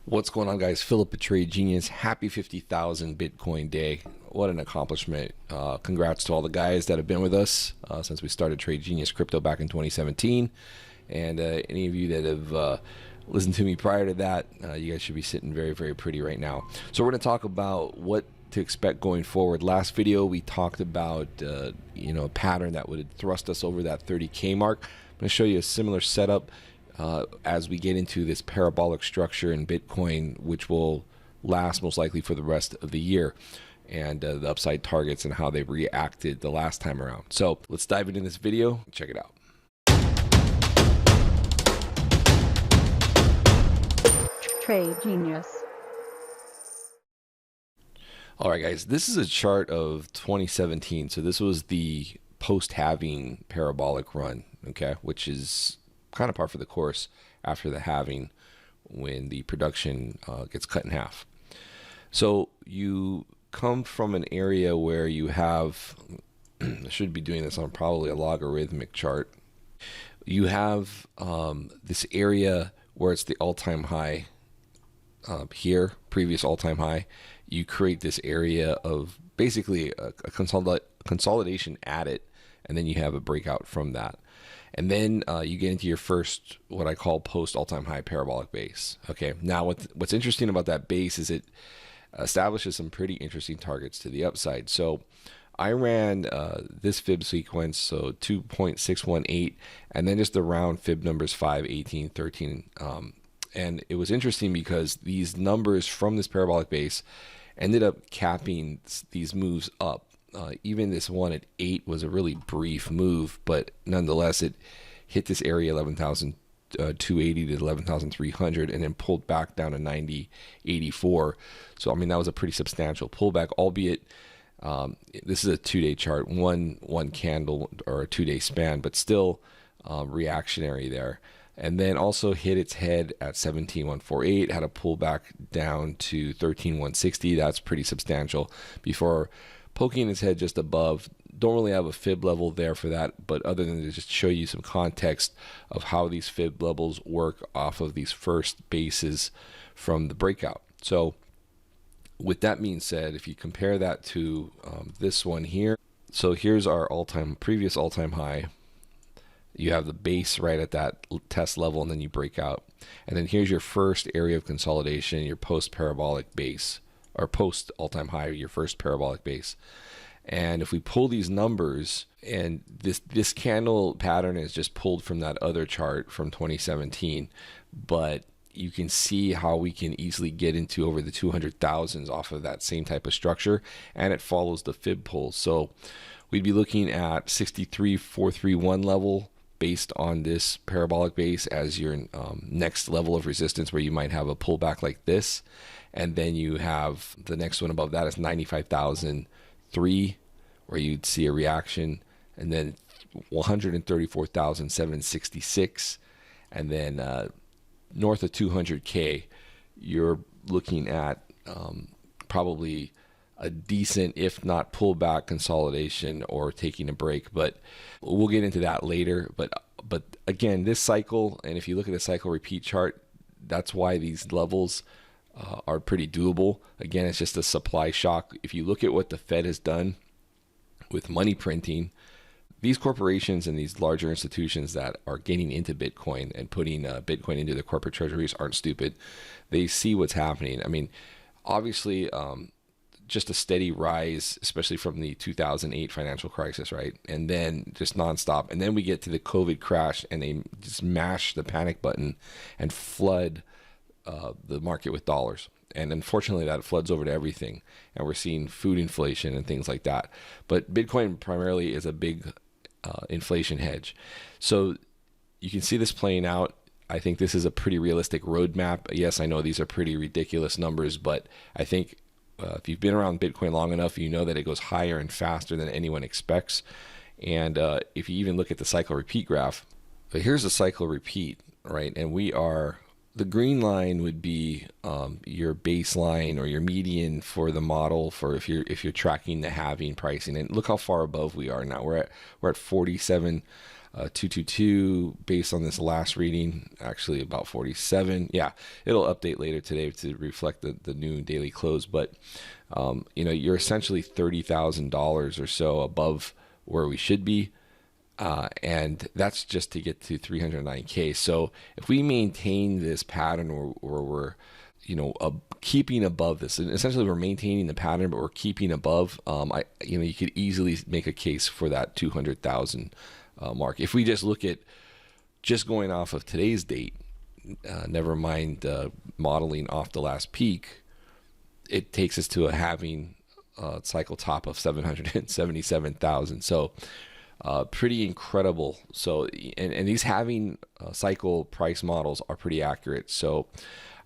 What's going on, guys? Philip at Trade Genius. Happy 50,000 Bitcoin day. What an accomplishment. Congrats to all the guys that have been with us since we started Trade Genius Crypto back in 2017. And any of you that have listened to me prior to that, you guys should be sitting very, very pretty right now. So we're going to talk about what to expect going forward. Last video, we talked about a pattern that would thrust us over that 30K mark. I'm going to show you a similar setup as we get into this parabolic structure in Bitcoin, which will last most likely for the rest of the year, and the upside targets and how they reacted the last time around. So let's dive into this video. Check it out. Trade Genius. All right, guys, this is a chart of 2017. So this was the post-halving parabolic run, okay, which is kind of par for the course after the halving when the production gets cut in half. So you come from an area where you have, I should be doing this on probably a logarithmic chart. You have this area where it's the all-time high here, previous all-time high. You create this area of basically a consolidation at it, and then you have a breakout from that. And then you get into your first, what I call post all-time high parabolic base. Okay, now what's interesting about that base is it establishes some pretty interesting targets to the upside. So I ran this fib sequence, so 2.618, and then just the round fib numbers 5, 18, 13. And it was interesting because these numbers from this parabolic base ended up capping these moves up. Even this one at 8 was a really brief move, but nonetheless it hit this area 11,280 to 11,300 and then pulled back down to 90.84. So I mean, that was a pretty substantial pullback, albeit this is a 2-day chart, one candle or a 2-day span, but still reactionary there. And then also hit its head at 17,148, had a pullback down to 13,160. That's pretty substantial before poking its head just above. Don't really have a fib level there for that, but other than to just show you some context of how these fib levels work off of these first bases from the breakout. So with that being said, if you compare that to this one here, so here's our previous all-time high. You have the base right at that test level, and then you break out. And then here's your first area of consolidation, your post-parabolic base, or post-all-time high, your first parabolic base. And if we pull these numbers, and this candle pattern is just pulled from that other chart from 2017, but you can see how we can easily get into over the 200,000s off of that same type of structure, and it follows the fib pull. So we'd be looking at 63,431 level based on this parabolic base as your next level of resistance, where you might have a pullback like this. And then you have the next one above that is 95,003, where you'd see a reaction, and then 134,766, and then north of 200K, you're looking at probably a decent, if not pullback, consolidation or taking a break. But we'll get into that later. But again, this cycle, and if you look at the cycle repeat chart, that's why these levels are pretty doable. Again, it's just a supply shock. If you look at what the Fed has done with money printing, these corporations and these larger institutions that are getting into Bitcoin and putting Bitcoin into their corporate treasuries aren't stupid. They see what's happening. I mean, obviously, just a steady rise, especially from the 2008 financial crisis, right? And then just nonstop. And then we get to the COVID crash, and they just mash the panic button and flood the market with dollars. And unfortunately, that floods over to everything. And we're seeing food inflation and things like that. But Bitcoin primarily is a big inflation hedge. So you can see this playing out. I think this is a pretty realistic roadmap. Yes, I know these are pretty ridiculous numbers, but I think if you've been around Bitcoin long enough, you know that it goes higher and faster than anyone expects. And if you even look at the cycle repeat graph, but here's the cycle repeat, right? And the green line would be your baseline or your median for the model for if you're tracking the halving pricing. And look how far above we are now. We're at 47 222 based on this last reading, actually about 47. Yeah, it'll update later today to reflect the new daily close. But, you're essentially $30,000 or so above where we should be. And that's just to get to 309K. So if we maintain this pattern or we're, keeping above this, and essentially we're maintaining the pattern, but we're keeping above, you could easily make a case for that 200,000 mark. If we just look at just going off of today's date, never mind modeling off the last peak, it takes us to a halving cycle top of 777,000. So pretty incredible. So, and these halving cycle price models are pretty accurate. So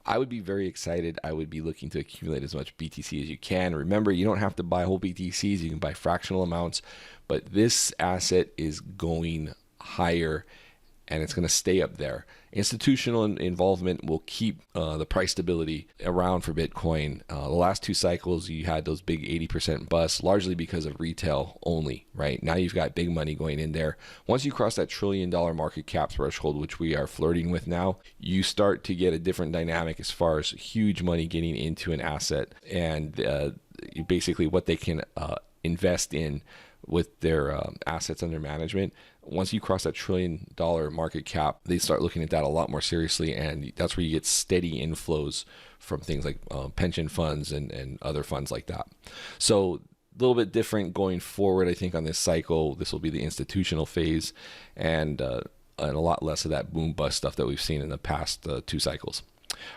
I would be very excited. I would be looking to accumulate as much BTC as you can. Remember, you don't have to buy whole BTCs. You can buy fractional amounts, but this asset is going higher and it's going to stay up there. Institutional involvement will keep the price stability around for Bitcoin. The last two cycles, you had those big 80% busts, largely because of retail only, right? Now you've got big money going in there. Once you cross that $1 trillion market cap threshold, which we are flirting with now, you start to get a different dynamic as far as huge money getting into an asset and basically what they can invest in with their assets under management. Once you cross that $1 trillion market cap, they start looking at that a lot more seriously, and that's where you get steady inflows from things like pension funds and other funds like that. So a little bit different going forward, I think, on this cycle. This will be the institutional phase, and a lot less of that boom bust stuff that we've seen in the past two cycles.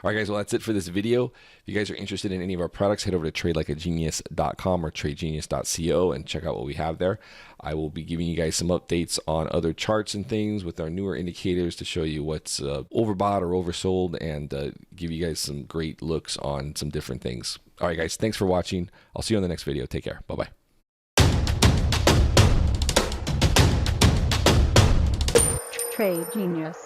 All right, guys, well, that's it for this video. If you guys are interested in any of our products, head over to tradelikeagenius.com or tradegenius.co and check out what we have there. I will be giving you guys some updates on other charts and things with our newer indicators to show you what's overbought or oversold and give you guys some great looks on some different things. All right, guys, thanks for watching. I'll see you on the next video. Take care. Bye-bye. Trade Genius.